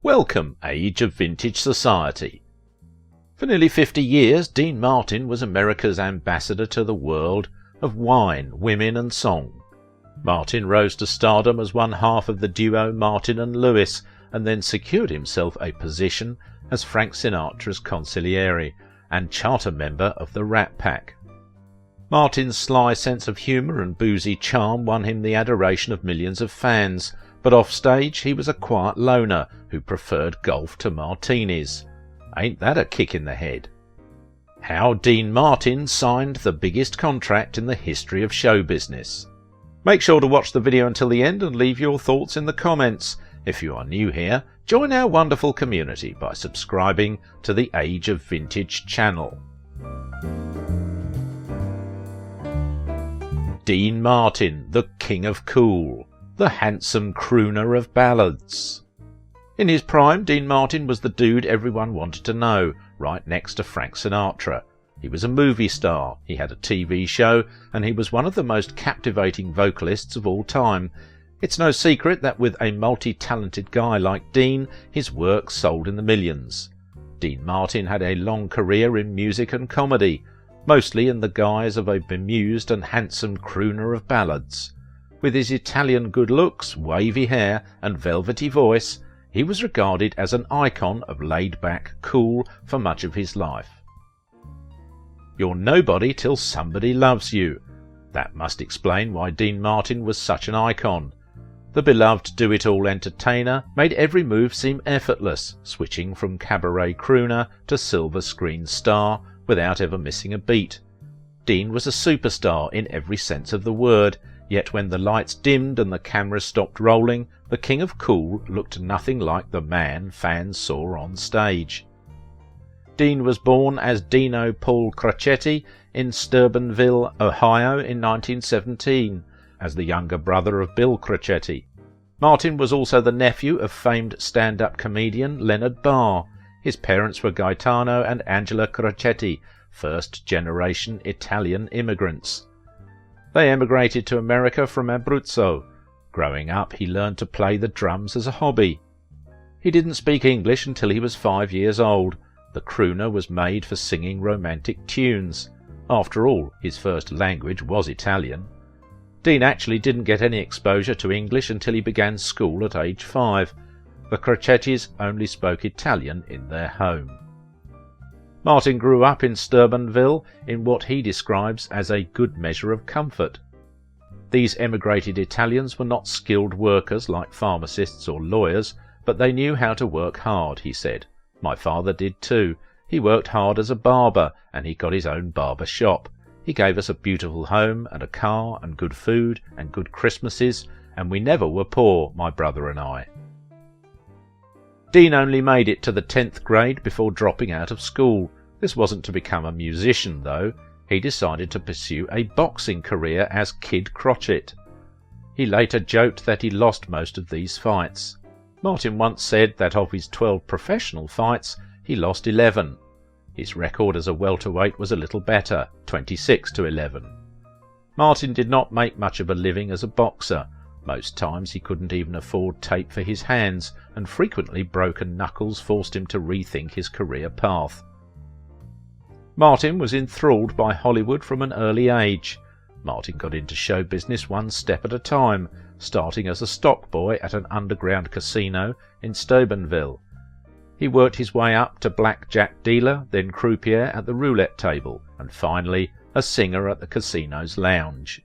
Welcome, age of vintage society. For nearly 50 years, Dean Martin was America's ambassador to the world of wine, women and song. Martin rose to stardom as one half of the duo Martin and Lewis, and then secured himself a position as Frank Sinatra's consigliere and charter member of the Rat Pack. Martin's sly sense of humour and boozy charm won him the adoration of millions of fans, but offstage he was a quiet loner who preferred golf to martinis. Ain't that a kick in the head? How Dean Martin signed the biggest contract in the history of show business. Make sure to watch the video until the end and leave your thoughts in the comments. If you are new here, join our wonderful community by subscribing to the Age of Vintage channel. Dean Martin, the King of Cool, the handsome crooner of ballads. In his prime, Dean Martin was the dude everyone wanted to know, right next to Frank Sinatra. He was a movie star, he had a TV show, and he was one of the most captivating vocalists of all time. It's no secret that with a multi-talented guy like Dean, his work sold in the millions. Dean Martin had a long career in music and comedy, mostly in the guise of a bemused and handsome crooner of ballads. With his Italian good looks, wavy hair, and velvety voice, he was regarded as an icon of laid-back cool for much of his life. You're nobody till somebody loves you. That must explain why Dean Martin was such an icon. The beloved do-it-all entertainer made every move seem effortless, switching from cabaret crooner to silver screen star without ever missing a beat. Dean was a superstar in every sense of the word, yet when the lights dimmed and the cameras stopped rolling, the King of Cool looked nothing like the man fans saw on stage. Dean was born as Dino Paul Crocetti in Steubenville, Ohio in 1917, as the younger brother of Bill Crocetti. Martin was also the nephew of famed stand-up comedian Leonard Barr. His parents were Gaetano and Angela Crocetti, first-generation Italian immigrants. They emigrated to America from Abruzzo. Growing up, he learned to play the drums as a hobby. He didn't speak English until he was 5 years old. The crooner was made for singing romantic tunes. After all, his first language was Italian. Dean actually didn't get any exposure to English until he began school at age 5. The Crocettis only spoke Italian in their home. Martin grew up in Steubenville in what he describes as a good measure of comfort. These emigrated Italians were not skilled workers like pharmacists or lawyers, but they knew how to work hard, he said. My father did too. He worked hard as a barber, and he got his own barber shop. He gave us a beautiful home and a car and good food and good Christmases, and we never were poor, my brother and I. Dean only made it to the 10th grade before dropping out of school. This wasn't to become a musician, though. He decided to pursue a boxing career as Kid Crochet. He later joked that he lost most of these fights. Martin once said that of his 12 professional fights, he lost 11. His record as a welterweight was a little better, 26-11. Martin did not make much of a living as a boxer. Most times he couldn't even afford tape for his hands, and frequently broken knuckles forced him to rethink his career path. Martin was enthralled by Hollywood from an early age. Martin got into show business one step at a time, starting as a stock boy at an underground casino in Steubenville. He worked his way up to blackjack dealer, then croupier at the roulette table, and finally a singer at the casino's lounge.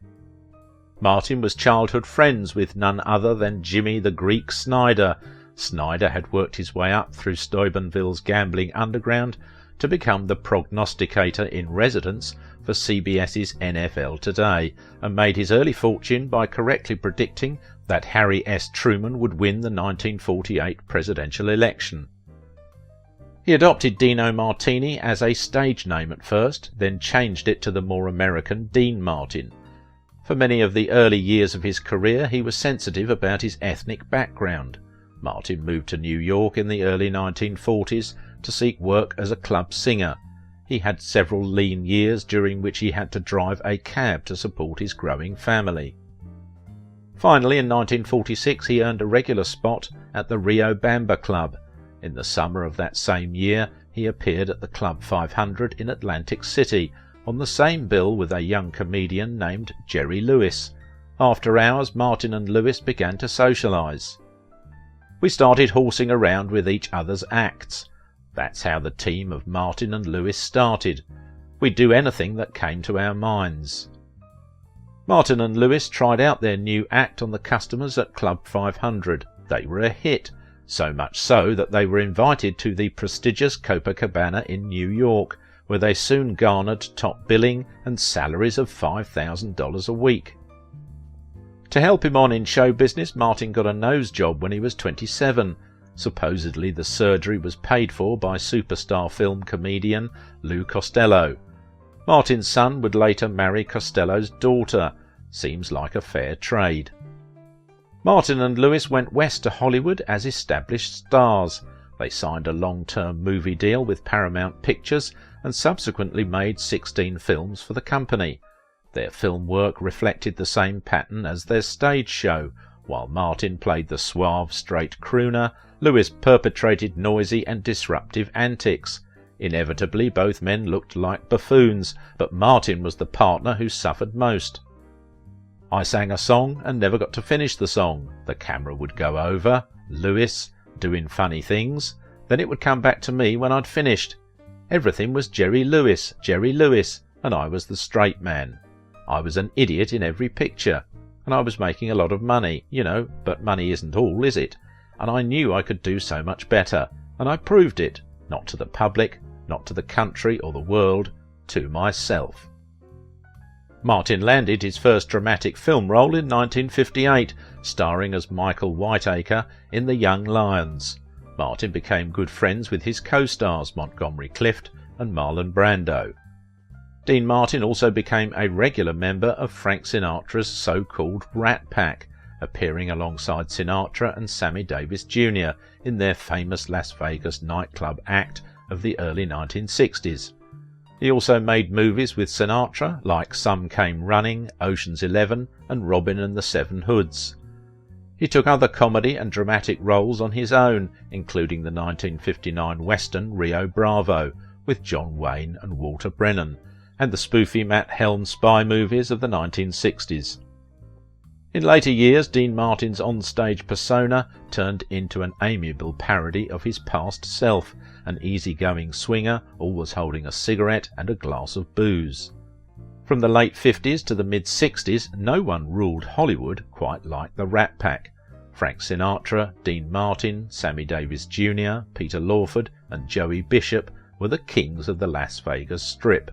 Martin was childhood friends with none other than Jimmy the Greek Snyder. Snyder had worked his way up through Steubenville's gambling underground to become the prognosticator in residence for CBS's NFL Today, and made his early fortune by correctly predicting that Harry S. Truman would win the 1948 presidential election. He adopted Dino Martini as a stage name at first, then changed it to the more American Dean Martin. For many of the early years of his career, he was sensitive about his ethnic background. Martin moved to New York in the early 1940s to seek work as a club singer. He had several lean years during which he had to drive a cab to support his growing family. Finally, in 1946, he earned a regular spot at the Rio Bamba Club, In the summer of that same year, he appeared at the Club 500 in Atlantic City, on the same bill with a young comedian named Jerry Lewis. After hours, Martin and Lewis began to socialise. We started horsing around with each other's acts. That's how the team of Martin and Lewis started. We'd do anything that came to our minds. Martin and Lewis tried out their new act on the customers at Club 500. They were a hit, so much so that they were invited to the prestigious Copacabana in New York, where they soon garnered top billing and salaries of $5,000 a week. To help him on in show business, Martin got a nose job when he was 27. Supposedly the surgery was paid for by superstar film comedian Lou Costello. Martin's son would later marry Costello's daughter. Seems like a fair trade. Martin and Lewis went west to Hollywood as established stars. They signed a long-term movie deal with Paramount Pictures and subsequently made 16 films for the company. Their film work reflected the same pattern as their stage show. While Martin played the suave, straight crooner, Lewis perpetrated noisy and disruptive antics. Inevitably, both men looked like buffoons, but Martin was the partner who suffered most. I sang a song and never got to finish the song. The camera would go over, Lewis, doing funny things, then it would come back to me when I'd finished. Everything was Jerry Lewis, and I was the straight man. I was an idiot in every picture, and I was making a lot of money, but money isn't all, is it? And I knew I could do so much better, and I proved it, not to the public, not to the country or the world, to myself. Martin landed his first dramatic film role in 1958, starring as Michael Whiteacre in The Young Lions. Martin became good friends with his co-stars Montgomery Clift and Marlon Brando. Dean Martin also became a regular member of Frank Sinatra's so-called Rat Pack, appearing alongside Sinatra and Sammy Davis Jr. in their famous Las Vegas nightclub act of the early 1960s. He also made movies with Sinatra like Some Came Running, Ocean's 11 and Robin and the Seven Hoods. He took other comedy and dramatic roles on his own, including the 1959 western Rio Bravo with John Wayne and Walter Brennan, and the spoofy Matt Helm spy movies of the 1960s. In later years, Dean Martin's on-stage persona turned into an amiable parody of his past self, an easy-going swinger, always holding a cigarette and a glass of booze. From the late 50s to the mid-60s, no one ruled Hollywood quite like the Rat Pack. Frank Sinatra, Dean Martin, Sammy Davis Jr., Peter Lawford and Joey Bishop were the kings of the Las Vegas Strip.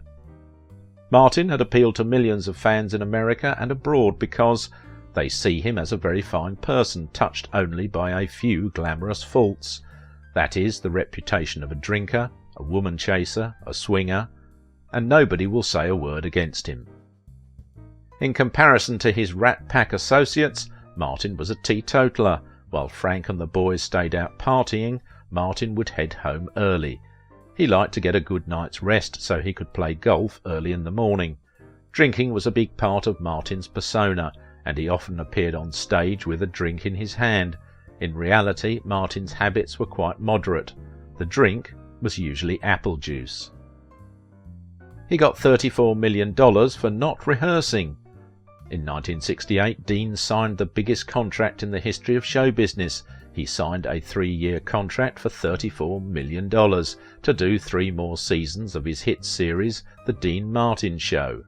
Martin had appealed to millions of fans in America and abroad because they see him as a very fine person, touched only by a few glamorous faults. That is, the reputation of a drinker, a woman chaser, a swinger, and nobody will say a word against him. In comparison to his Rat Pack associates, Martin was a teetotaler. While Frank and the boys stayed out partying, Martin would head home early. He liked to get a good night's rest so he could play golf early in the morning. Drinking was a big part of Martin's persona, and he often appeared on stage with a drink in his hand. In reality, Martin's habits were quite moderate. The drink was usually apple juice. He got $34 million for not rehearsing. In 1968, Dean signed the biggest contract in the history of show business. He signed a 3-year contract for $34 million to do 3 more seasons of his hit series, The Dean Martin Show.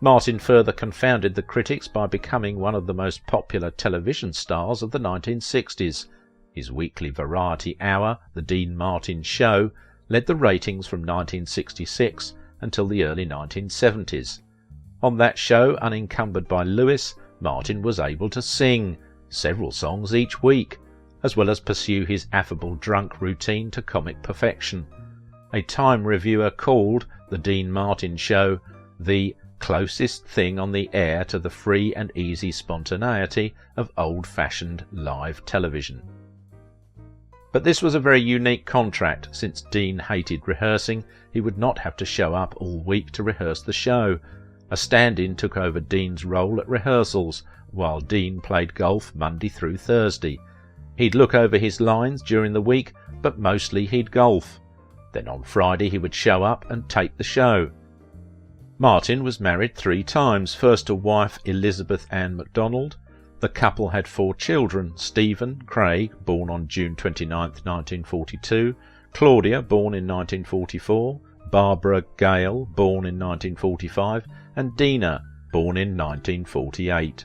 Martin further confounded the critics by becoming one of the most popular television stars of the 1960s. His weekly variety hour, The Dean Martin Show, led the ratings from 1966 until the early 1970s. On that show, unencumbered by Lewis, Martin was able to sing several songs each week, as well as pursue his affable drunk routine to comic perfection. A Time reviewer called The Dean Martin Show the closest thing on the air to the free and easy spontaneity of old-fashioned live television. But this was a very unique contract. Since Dean hated rehearsing, he would not have to show up all week to rehearse the show. A stand-in took over Dean's role at rehearsals, while Dean played golf Monday through Thursday. He'd look over his lines during the week, but mostly he'd golf. Then on Friday he would show up and tape the show. Martin was married 3 times, first to wife Elizabeth Ann MacDonald. The couple had 4 children: Stephen Craig, born on June 29, 1942, Claudia, born in 1944, Barbara Gale, born in 1945, and Dina, born in 1948.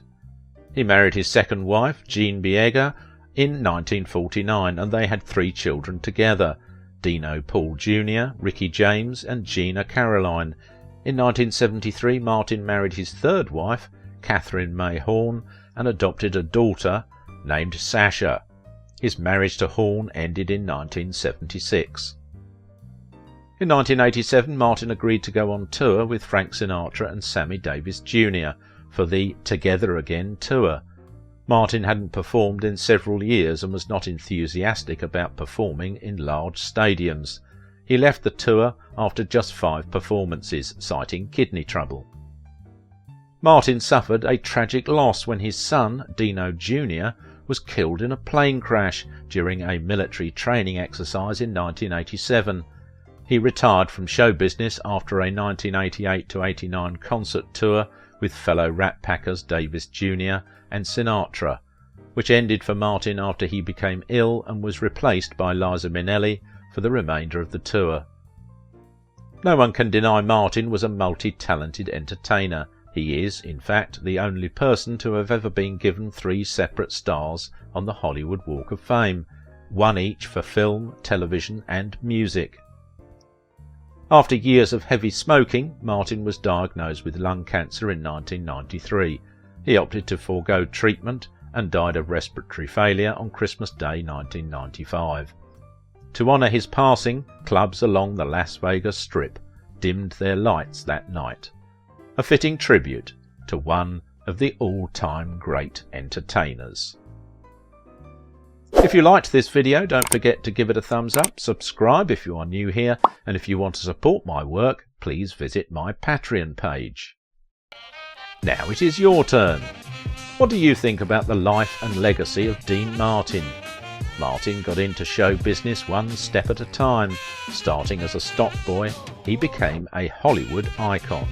He married his second wife, Jean Biega, in 1949, and they had 3 children together: Dino Paul Jr., Ricky James, and Gina Caroline. In 1973, Martin married his third wife, Catherine May Horn, and adopted a daughter named Sasha. His marriage to Horn ended in 1976. In 1987, Martin agreed to go on tour with Frank Sinatra and Sammy Davis Jr. for the Together Again tour. Martin hadn't performed in several years and was not enthusiastic about performing in large stadiums. He left the tour after just 5 performances, citing kidney trouble. Martin suffered a tragic loss when his son, Dino Jr., was killed in a plane crash during a military training exercise in 1987. He retired from show business after a 1988-89 concert tour with fellow Rat Packers Davis Jr. and Sinatra, which ended for Martin after he became ill and was replaced by Liza Minnelli for the remainder of the tour. No one can deny Martin was a multi-talented entertainer. He is, in fact, the only person to have ever been given 3 separate stars on the Hollywood Walk of Fame, 1 each for film, television and music. After years of heavy smoking, Martin was diagnosed with lung cancer in 1993. He opted to forego treatment and died of respiratory failure on Christmas Day 1995. To honour his passing, clubs along the Las Vegas Strip dimmed their lights that night. A fitting tribute to one of the all-time great entertainers. If you liked this video, don't forget to give it a thumbs up, subscribe if you are new here, and if you want to support my work, please visit my Patreon page. Now it is your turn. What do you think about the life and legacy of Dean Martin? Martin got into show business one step at a time. Starting as a stock boy, he became a Hollywood icon.